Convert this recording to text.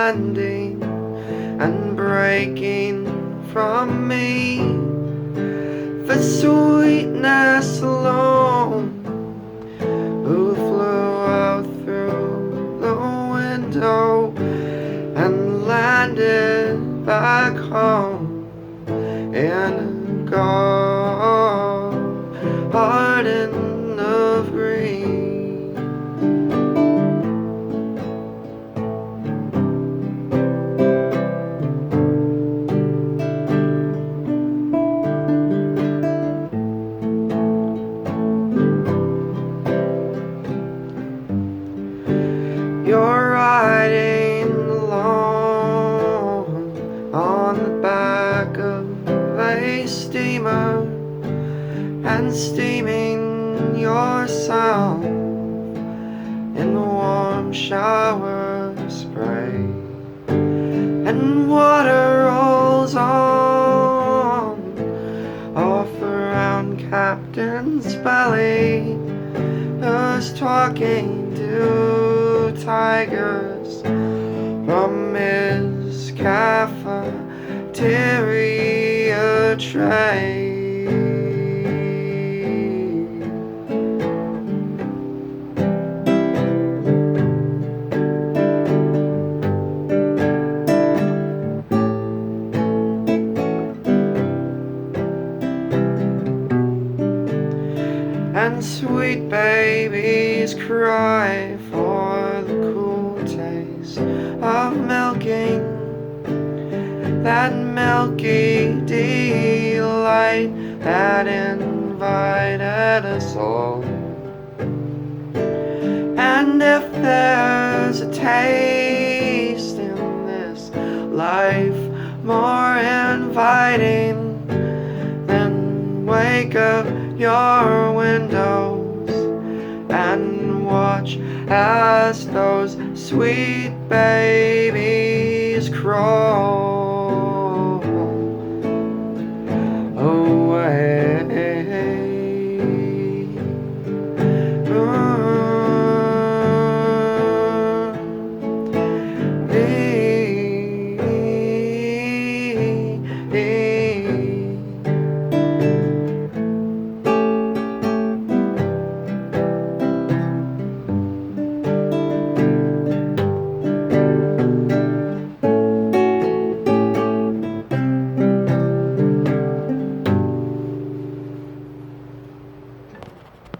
bending and breaking from me for sweetness alone, who flew out through the window and landed back home in a garden of green. You're riding along on the back of a steamer and steaming yourself in the warm shower spray, and water rolls on off around Captain's belly, who's talking to tigers from his cafeteria tray. And sweet babies cry for the cool taste of milking, that milky delight that invited us all. And if there's a taste in this life more inviting, then wake up your windows and watch as those sweet babies crawl.